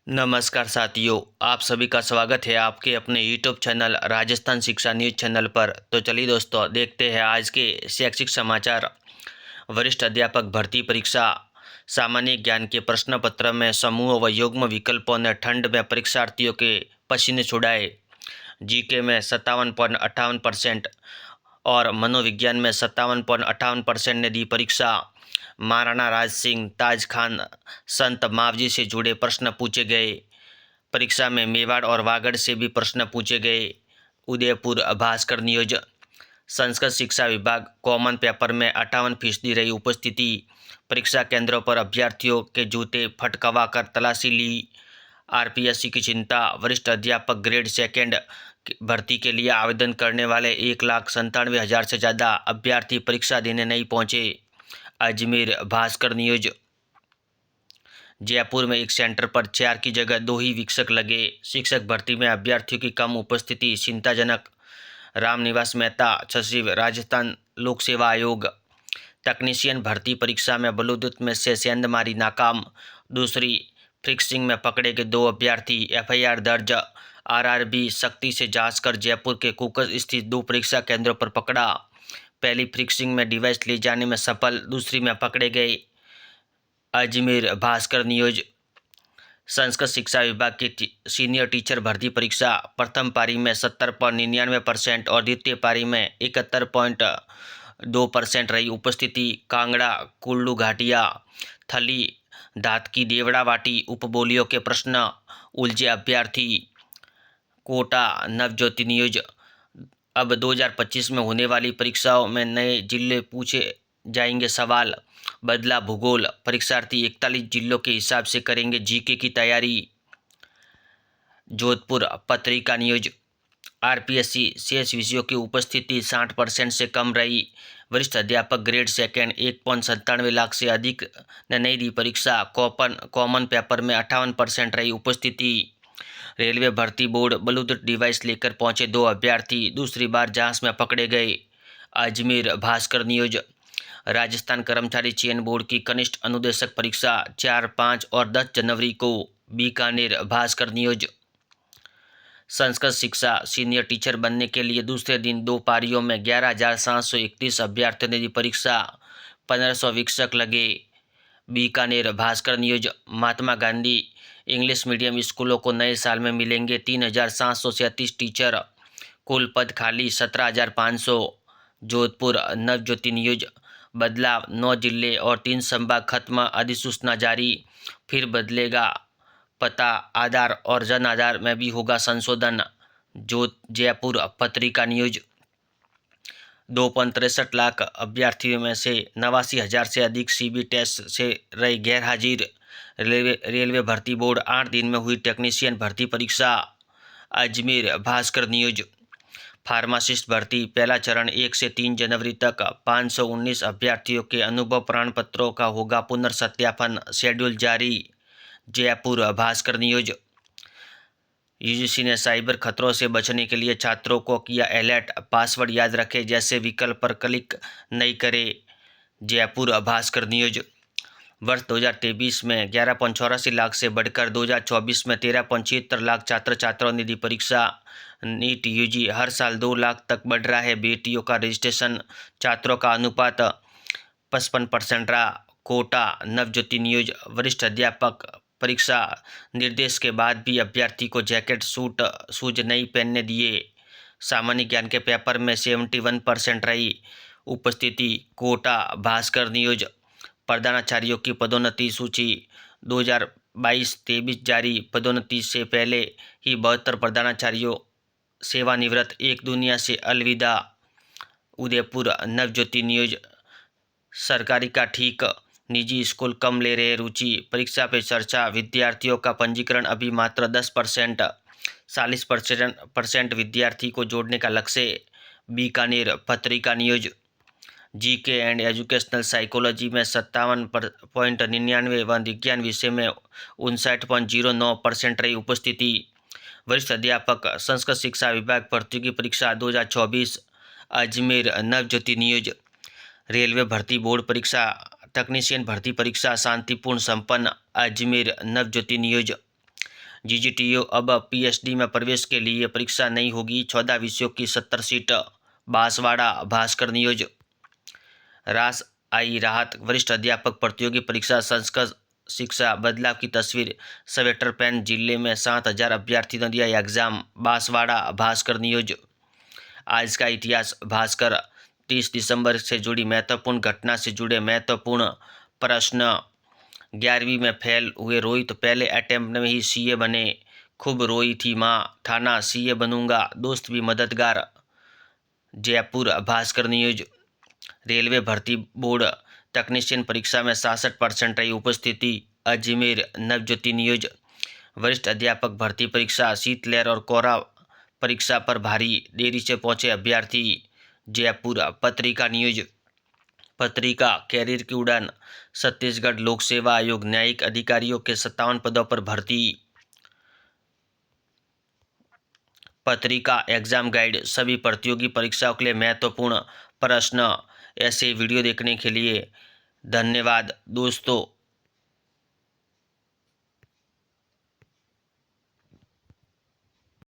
नमस्कार साथियों, आप सभी का स्वागत है आपके अपने यूट्यूब चैनल राजस्थान शिक्षा न्यूज चैनल पर। तो चलिए दोस्तों, देखते हैं आज के शैक्षिक समाचार। वरिष्ठ अध्यापक भर्ती परीक्षा। सामान्य ज्ञान के प्रश्न पत्र में समूह व युग्म विकल्पों ने ठंड में परीक्षार्थियों के पसीने छुड़ाए। जीके में 57.58% और मनोविज्ञान में 57.58% ने दी परीक्षा। महाराणा राज सिंह, ताज खान, संत मावजी से जुड़े प्रश्न पूछे गए। परीक्षा में मेवाड़ और वागड़ से भी प्रश्न पूछे गए। उदयपुर भास्कर न्यूज। संस्कृत शिक्षा विभाग कॉमन पेपर में 58% रही उपस्थिति। परीक्षा केंद्रों पर अभ्यर्थियों के जूते फटकवा कर तलाशी ली। आरपीएससी की चिंता। वरिष्ठ अध्यापक ग्रेड सेकेंड भर्ती के लिए आवेदन करने वाले 1,97,000 से ज़्यादा अभ्यर्थी परीक्षा देने नहीं पहुंचे। अजमेर भास्कर न्यूज। जयपुर में एक सेंटर पर 4 की जगह 2 ही शिक्षक लगे। शिक्षक भर्ती में अभ्यर्थियों की कम उपस्थिति चिंताजनक। रामनिवास मेहता, सचिव, राजस्थान लोक सेवा आयोग। तकनीशियन भर्ती परीक्षा में बलूदूत में से सेंधमारी नाकाम। दूसरी फिक्सिंग में पकड़े गए 2 अभ्यर्थी, एफआईआर दर्ज। आरआरबी सख्ती से जांच कर जयपुर के कुकस स्थित 2 परीक्षा केंद्रों पर पकड़ा। पहली फिक्सिंग में डिवाइस ले जाने में सफल, दूसरी में पकड़े गए। अजमेर भास्कर न्यूज। संस्कृत शिक्षा विभाग की सीनियर टीचर भर्ती परीक्षा। प्रथम पारी में 70.99% और द्वितीय पारी में 71.2% रही उपस्थिति। कांगड़ा, कुल्लू घाटिया, थली, धातकी, देवड़ावाटी उपबोलियों के प्रश्न उलझे अभ्यर्थी। कोटा नवज्योति न्यूज। अब 2025 में होने वाली परीक्षाओं में नए जिले पूछे जाएंगे सवाल। बदला भूगोल। परीक्षार्थी 41 जिलों के हिसाब से करेंगे जीके की तैयारी। जोधपुर पत्रिका न्यूज। आरपीएससी शेष विषयों की उपस्थिति 60% से कम रही। वरिष्ठ अध्यापक ग्रेड सेकेंड 1.97 लाख से अधिक ने नहीं दी परीक्षा। कॉमन पेपर में 58% रही उपस्थिति। रेलवे भर्ती बोर्ड ब्लूटूथ डिवाइस लेकर पहुंचे 2 अभ्यर्थी, दूसरी बार जांच में पकड़े गए। अजमेर भास्कर न्यूज। राजस्थान कर्मचारी चयन बोर्ड की कनिष्ठ अनुदेशक परीक्षा 4, 5 और 10 जनवरी को। बीकानेर भास्कर न्यूज। संस्कृत शिक्षा सीनियर टीचर बनने के लिए दूसरे दिन 2 पारियों में 11,731 अभ्यर्थियों ने दी परीक्षा। 1500 शिक्षक लगे। Bikaner Bhaskar news. Mahatma Gandhi English medium स्कूलों को नए साल में मिलेंगे 3,737 टीचर। कुल पद खाली 17,500। जोधपुर नवज्योति न्यूज। बदलाव, 9 जिले और 3 संभाग खत्म, अधिसूचना जारी। फिर बदलेगा पता, आधार और जन आधार में भी होगा संशोधन। जयपुर पत्रिका न्यूज। 2.63 लाख अभ्यर्थियों में से 89,000 से अधिक सीबी टेस्ट से रहे गैर हाजिर। रेलवे भर्ती बोर्ड 8 दिन में हुई टेक्नीशियन भर्ती परीक्षा। अजमेर भास्कर न्यूज। फार्मासिस्ट भर्ती पहला चरण 1 से 3 जनवरी तक। 519 अभ्यर्थियों के अनुभव प्रमाण पत्रों का होगा पुनर्सत्यापन, शेड्यूल जारी। जयपुर भास्कर न्यूज। यूजीसी ने साइबर खतरों से बचने के लिए छात्रों को किया अलर्ट, पासवर्ड याद रखें जैसे विकल्प पर क्लिक नहीं करें। जयपुर भास्कर न्यूज। वर्ष 2023 में 11.84 लाख से बढ़कर 2024 में 13.76 लाख छात्र छात्राओं ने दी परीक्षा। नीट यूजी हर साल 2 लाख तक बढ़ रहा है बेटियों का रजिस्ट्रेशन। छात्रों का अनुपात 55% रहा। कोटा नवज्योति न्यूज। वरिष्ठ अध्यापक परीक्षा निर्देश के बाद भी अभ्यर्थी को जैकेट, सूट, शूज नहीं पहनने दिए। सामान्य ज्ञान के पेपर में 71% रही उपस्थिति। कोटा भास्कर न्यूज। प्रधानाचार्यों की पदोन्नति सूची 2022-23 जारी। पदोन्नति से पहले ही 72 प्रधानाचार्यों सेवानिवृत्त, एक दुनिया से अलविदा। उदयपुर नवज्योति न्यूज। सरकारी का ठीक, निजी स्कूल कम ले रहे रुचि। परीक्षा पे चर्चा। विद्यार्थियों का पंजीकरण अभी मात्र 10%। 40% विद्यार्थी को जोड़ने का लक्ष्य। बीकानेर पत्रिका news. GK and educational psychology में 57.99 व विज्ञान विषय में 59.09% रही उपस्थिति। वरिष्ठ अध्यापक संस्कृत शिक्षा विभाग भर्ती की परीक्षा 2024। अजमेर नवज्योति न्यूज। रेलवे भर्ती बोर्ड परीक्षा तकनीशियन भर्ती परीक्षा शांतिपूर्ण संपन्न। अजमेर नवज्योति न्यूज। जीजीटीओ अब पीएचडी में प्रवेश के लिए परीक्षा नहीं होगी, 14 विषयों की 70 सीट। बांसवाड़ा भास्कर न्यूज। रास आई राहत, वरिष्ठ अध्यापक प्रतियोगी परीक्षा संस्कृत शिक्षा बदलाव की तस्वीर। सवेटरपैन जिले में 7,000 अभ्यर्थियों ने दिया एग्जाम। बांसवाड़ा भास्कर न्यूज। आज का इतिहास भास्कर। 30 दिसंबर से जुड़ी महत्वपूर्ण घटना से जुड़े महत्वपूर्ण प्रश्न। 11वीं में फेल हुए रोहित पहले अटेम्प्ट में ही सीए बने। खूब रोई थी माँ, थाना सीए बनूंगा, दोस्त भी मददगार। जयपुर भास्कर न्यूज। रेलवे भर्ती बोर्ड टेक्नीशियन परीक्षा में 66% रही उपस्थिति। अजमेर नवज्योति न्यूज। वरिष्ठ अध्यापक भर्ती परीक्षा, शीतलहर और कोहरा परीक्षा पर भारी, देरी से पहुंचे अभ्यर्थी। जयपुर पत्रिका न्यूज। पत्रिका कैरियर की उड़ान, छत्तीसगढ़ लोक सेवा आयोग न्यायिक अधिकारियों के 57 पदों पर भर्ती। पत्रिका एग्जाम गाइड, सभी प्रतियोगी परीक्षाओं के लिए महत्वपूर्ण प्रश्न। ऐसे वीडियो देखने के लिए धन्यवाद दोस्तों।